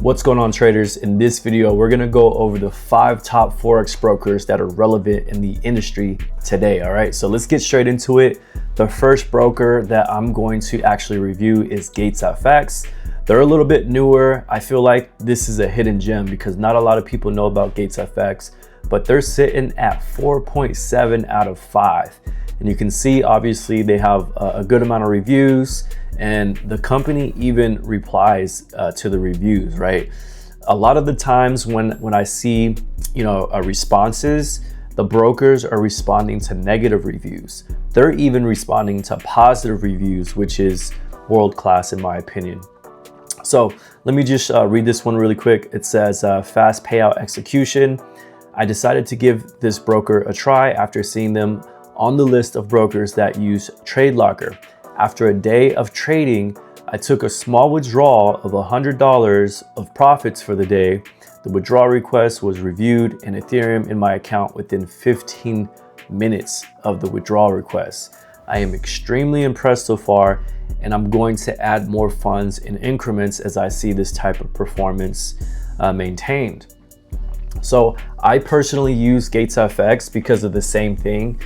What's going on, traders? In this video, we're gonna go over the 5 top Forex brokers that are relevant in the industry today, all right? So let's get straight into it. The first broker that I'm going to actually review is GatesFX. They're a little bit newer. I feel like this is a hidden gem because not a lot of people know about GatesFX, but they're sitting at 4.7 out of 5. And you can see, obviously, they have a good amount of reviews, and the company even replies to the reviews, right? A lot of the times when I see, responses, the brokers are responding to negative reviews. They're even responding to positive reviews, which is world-class in my opinion. So let me just read this one really quick. It says, fast payout execution. I decided to give this broker a try after seeing them on the list of brokers that use TradeLocker. After a day of trading, I took a small withdrawal of $100 of profits for the day. The withdrawal request was reviewed and Ethereum in my account within 15 minutes of the withdrawal request. I am extremely impressed so far, and I'm going to add more funds in increments as I see this type of performance maintained. So I personally use GatesFX because of the same thing.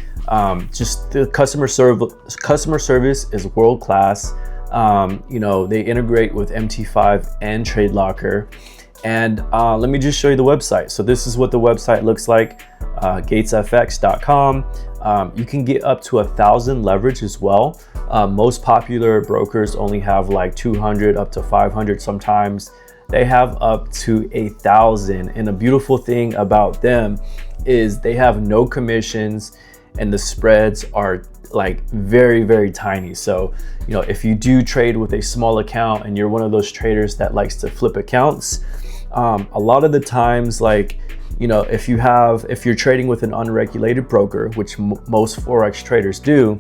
Just the customer service is world class. They integrate with MT5 and TradeLocker. And let me just show you the website. So this is what the website looks like, GatesFX.com. You can get up to 1,000 leverage as well. Most popular brokers only have like 200 up to 500 sometimes. They have up to 1,000. And the beautiful thing about them is they have no commissions and the spreads are like very, very tiny. So, if you do trade with a small account and you're one of those traders that likes to flip accounts, a lot of the times, if you're trading with an unregulated broker, which most Forex traders do,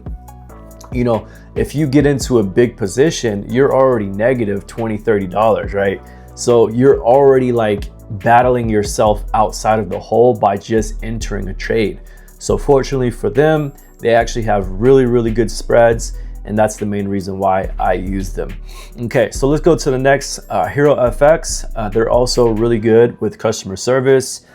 if you get into a big position, you're already negative $20, $30, right? So you're already like battling yourself outside of the hole by just entering a trade. So fortunately for them, they actually have really, really good spreads, and that's the main reason why I use them. Okay, so let's go to the next, HeroFX. They're also really good with customer service,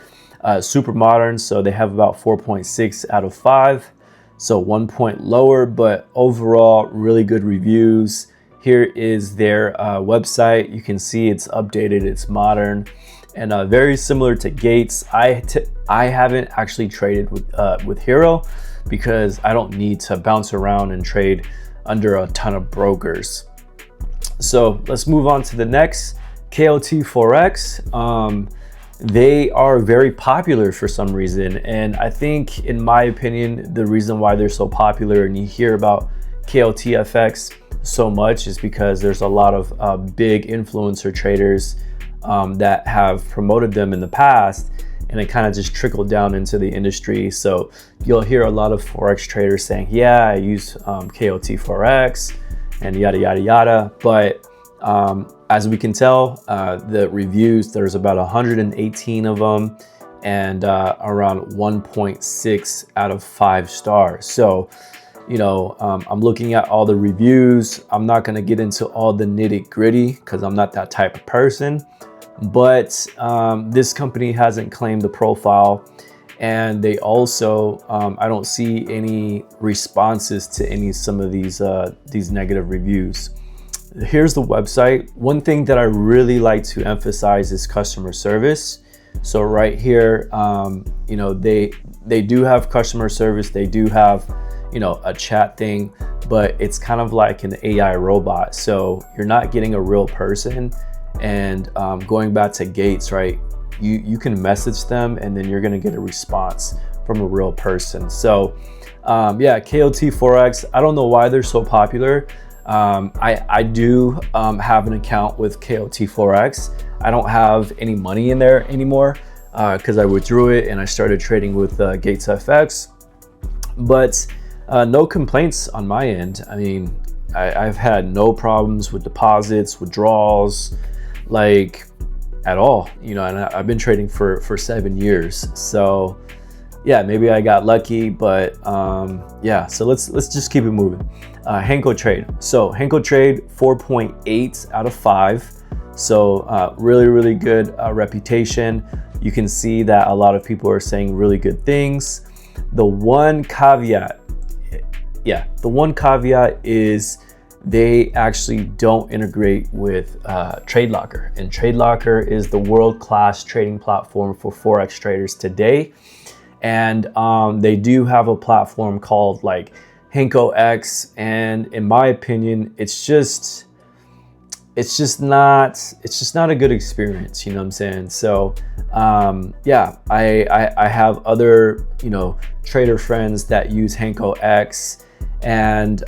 super modern. So they have about 4.6 out of 5. So 1 point lower, but overall really good reviews. Here is their website. You can see it's updated, it's modern, and very similar to Gates. I haven't actually traded with Hero because I don't need to bounce around and trade under a ton of brokers. So let's move on to the next, KOT Forex. They are very popular for some reason, and I think, in my opinion, the reason why they're so popular and you hear about KOTFX so much is because there's a lot of big influencer traders that have promoted them in the past, and it kind of just trickled down into the industry. So you'll hear a lot of Forex traders saying, yeah, I use KOT Forex and yada, yada, yada. But as we can tell, the reviews, there's about 118 of them and around 1.6 out of 5 stars. So, I'm looking at all the reviews. I'm not going to get into all the nitty gritty because I'm not that type of person. But this company hasn't claimed the profile, and they also I don't see any responses to some of these negative reviews. Here's the website. One thing that I really like to emphasize is customer service. So right here, they do have customer service. They do have a chat thing, but it's kind of like an AI robot. So you're not getting a real person. And going back to Gates, right? You can message them and then you're gonna get a response from a real person. So KOT Forex, I don't know why they're so popular. I do have an account with KOT Forex. I don't have any money in there anymore because I withdrew it and I started trading with GatesFX. But no complaints on my end. I mean, I've had no problems with deposits, withdrawals, at all, and I've been trading for 7 years. So yeah, maybe I got lucky, but so let's just keep it moving. Henko Trade. So Henko Trade, 4.8 out of 5. So really good reputation. You can see that a lot of people are saying really good things. The one caveat is they actually don't integrate with TradeLocker, and TradeLocker is the world-class trading platform for Forex traders today. And they do have a platform called like X, and in my opinion, it's just not a good experience, you know what I'm saying? So yeah, I have other, you know, trader friends that use X, and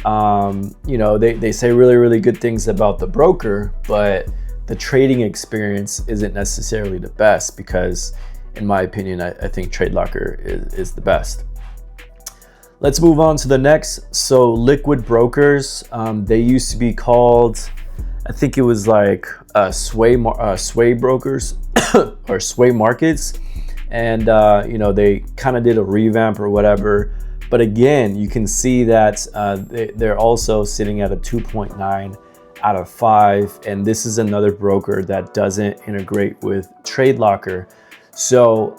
you know, they say really good things about the broker, but the trading experience isn't necessarily the best, because in my opinion, I think TradeLocker is the best. Let's move on to the next. So liquid brokers, they used to be called, I think it was like sway brokers or sway markets, and you know, they kind of did a revamp or whatever. But again, you can see that they're also sitting at a 2.9 out of 5, and this is another broker that doesn't integrate with TradeLocker. So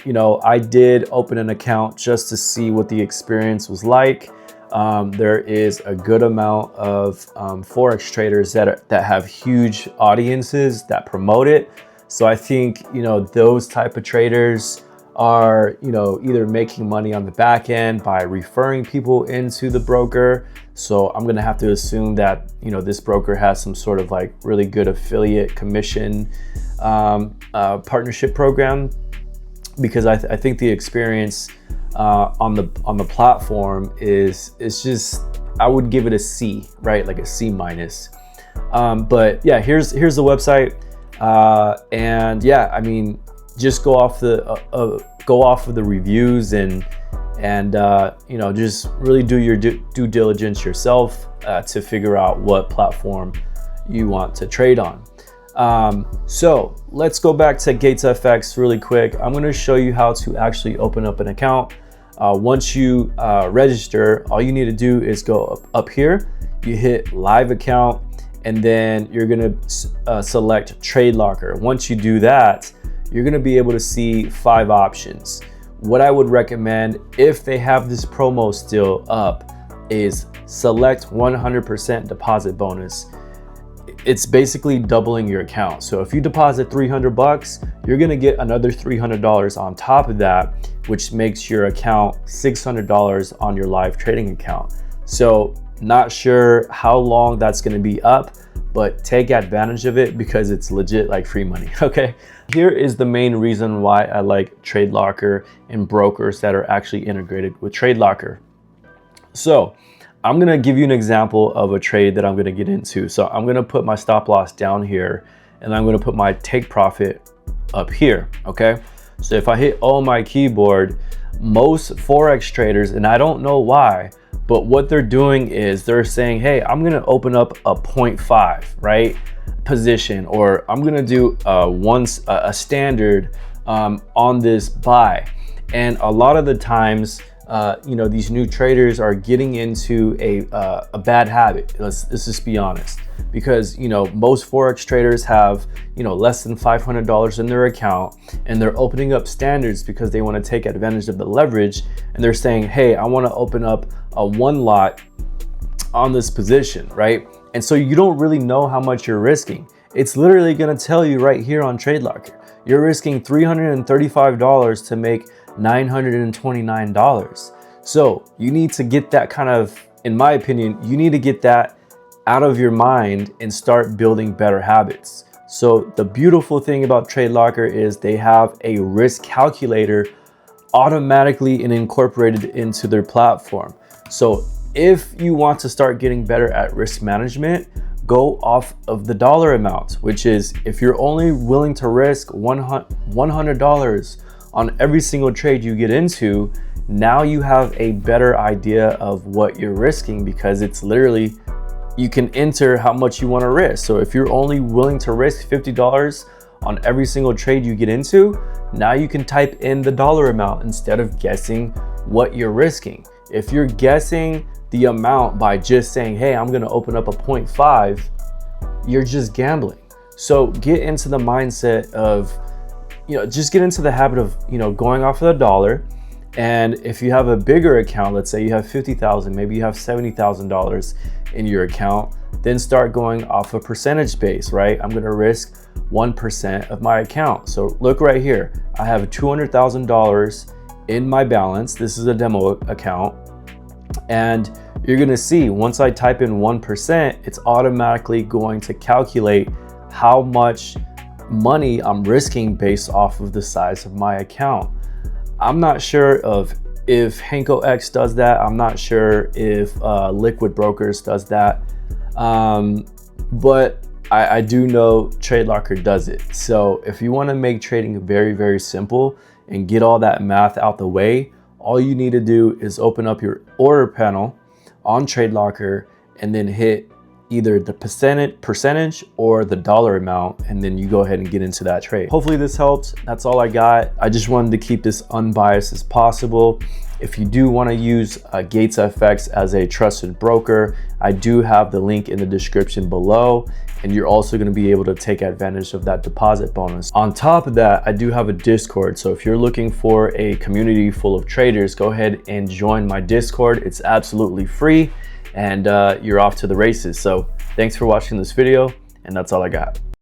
you know, I did open an account just to see what the experience was like. There is a good amount of Forex traders that have huge audiences that promote it. So I think, you know, those type of traders are, you know, either making money on the back end by referring people into the broker. So I'm gonna have to assume that, you know, this broker has some sort of like really good affiliate commission partnership program, because I think the experience on the platform is just, I would give it a C, right? Like a C minus. But yeah, here's the website, and yeah, I mean, just go off of the reviews, and you know, just really do your due diligence yourself to figure out what platform you want to trade on. So let's go back to GatesFX really quick. I'm going to show you how to actually open up an account. Once you register, all you need to do is go up here, you hit live account, and then you're going to select TradeLocker. Once you do that, you're going to be able to see 5 options. What I would recommend, if they have this promo still up, is select 100% deposit bonus. It's basically doubling your account. So if you deposit 300 bucks, you're gonna get another $300 on top of that, which makes your account $600 on your live trading account. So not sure how long that's gonna be up, but take advantage of it because it's legit like free money, okay? Here is the main reason why I like TradeLocker and brokers that are actually integrated with TradeLocker. So I'm gonna give you an example of a trade that I'm gonna get into. So I'm gonna put my stop loss down here, and I'm gonna put my take profit up here, okay? So if I hit on my keyboard, most Forex traders, and I don't know why, but what they're doing is they're saying, hey, I'm gonna open up a 0.5, right, position, or I'm gonna do a standard on this buy. And a lot of the times, you know, these new traders are getting into a bad habit. Let's just be honest, because, you know, most Forex traders have, you know, less than $500 in their account, and they're opening up standards because they want to take advantage of the leverage, and they're saying, hey, I want to open up a 1 lot on this position, right? And so you don't really know how much you're risking. It's literally going to tell you right here on TradeLocker. You're risking $335 to make $929. So you need to get that kind of, in my opinion, you need to get that out of your mind and start building better habits. So the beautiful thing about TradeLocker is they have a risk calculator automatically and incorporated into their platform. So if you want to start getting better at risk management, go off of the dollar amount, which is, if you're only willing to risk $100 on every single trade you get into, now you have a better idea of what you're risking, because it's literally, you can enter how much you want to risk. So if you're only willing to risk $50 on every single trade you get into, now you can type in the dollar amount instead of guessing what you're risking. If you're guessing the amount by just saying, hey, I'm going to open up a 0.5, you're just gambling. So get into the mindset of, just get into the habit of, going off of the dollar. And if you have a bigger account, let's say you have 50,000, maybe you have $70,000 in your account, then start going off a percentage base, right? I'm gonna risk 1% of my account. So look right here, I have $200,000 in my balance. This is a demo account. And you're gonna see, once I type in 1%, it's automatically going to calculate how much money I'm risking based off of the size of my account. I'm not sure if HankoX does that. I'm not sure if Liquid Brokers does that. But I do know TradeLocker does it. So if you want to make trading very, very simple and get all that math out the way, all you need to do is open up your order panel on TradeLocker and then hit either the percentage or the dollar amount, and then you go ahead and get into that trade. Hopefully this helped. That's all I got. I just wanted to keep this unbiased as possible. If you do want to use GatesFX as a trusted broker, I do have the link in the description below, and you're also going to be able to take advantage of that deposit bonus. On top of that, I do have a Discord. So if you're looking for a community full of traders, go ahead and join my Discord. It's absolutely free, and you're off to the races. So thanks for watching this video, and that's all I got.